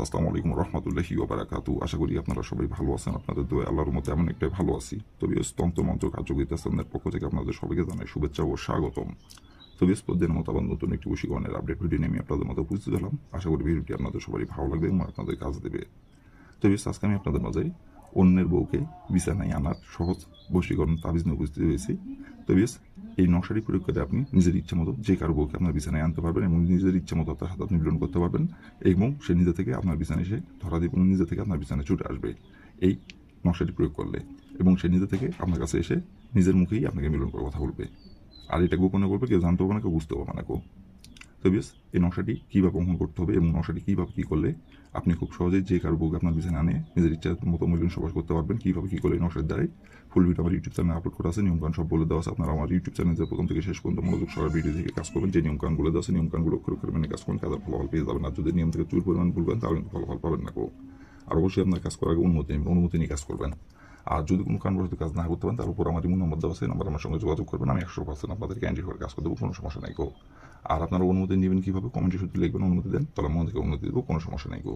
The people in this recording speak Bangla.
আসসালামু আলাইকুম রহমতুল্লাহি ওয়া বারাকাতু। আশা করি আপনারা সবাই ভালো আছেন। আপনাদের দোয়া আল্লাহর মধ্যে এমন একটাই ভালো আছি। তবে তন্ত্র মন্ত্র কার্যকরিতার পক্ষ থেকে আপনাদের সবাইকে জানাই শুভেচ্ছা ও স্বাগতম। তবে প্রতিদিনের মতো আবার নতুন একটি বশীকরণের আপডেট ভিডিও নিয়ে আমি আপনাদের মধ্যে উপস্থিত হলাম। আশা করি ভিডিওটি আপনাদের সবারই ভালো লাগবে এবং আপনাদের কাজ দেবে। তবে আজকে আমি আপনাদের মাঝে অন্যের বউকে বিছানায় আনার সহজ বশীকরণ তাবিজ নিয়ে উপস্থিত হয়েছি। তবে এই নকশাটি প্রয়োগ করে আপনি নিজের ইচ্ছা মতো যে কারো বউকে আপনার বিছানায় আনতে পারবেন এবং নিজের ইচ্ছা মতো তার সাথে আপনি মিলন করতে পারবেন এবং সে নিজে থেকে আপনার বিছানায় এসে ধরা দিব নিজে থেকে আপনার বিছানায় ছুটে আসবে এই নকশাটি প্রয়োগ করলে, এবং সে নিজে থেকে আপনার কাছে এসে নিজের মুখেই আপনাকে মিলন করে কথা বলবে। আর এটা গোপনে বলবে, কেউ জানতে পারবে না, কেউ বুঝতে পারবে না কেউ। তো এই নকশাটি কীভাবে অঙ্কন করতে হবে এবং নকশাটি কীভাবে কী করলে আপনি খুব সহজেই যে কারো বউকে আপনার বিছানায় আনে নিজের ইচ্ছা মতো মিলন সবাস করতে পারবেন, কীভাবে কী করলে এই নকশার দ্বারাই ফুল ভিডিও আমার ইউটিউব চ্যানেলে আপলোড করা আছে। নিয়মকানুন সব বলে দেওয়া আছে। আপনারা আমার ইউটিউব চ্যানেলে প্রথম থেকে শেষ পর্যন্ত মনোযোগ সবার ভিডিও থেকে কাজ করবেন। যে নিয়মকানুন বলে দেওয়া আছে নিয়মকানুনগুলো অক্ষরে মেনে কাজ করবেন, কাজের ফলাফল পেয়ে যাবেন। আর যদি নিয়ম থেকে চুল পরিমাণ ভুল করেন তাহলে কিন্তু ফলাফল পাবেন না কেউ। আর অবশ্যই আপনার কাজ করার আগে অনুমতি নিয়ে কাজ করবেন। আর যদি কোনো কারণবশত কাজ না করতে পারেন তার উপর আমার ইমো নম্বর দেওয়া আছে, নাম্বার আমার সঙ্গে যোগাযোগ করবেন। আমি 100% আপনাদেরকে ক্যান্ডি করে কাজ করে দেবো, কোনো সমস্যা নাই গো। আর আপনারা অনুমতি নেবেন কীভাবে, কমেন্টে শুধু লিখবেন অনুমতি দেন, তাহলে মন থেকে অনুমতি দেবো, কোনো সমস্যা নাই গো।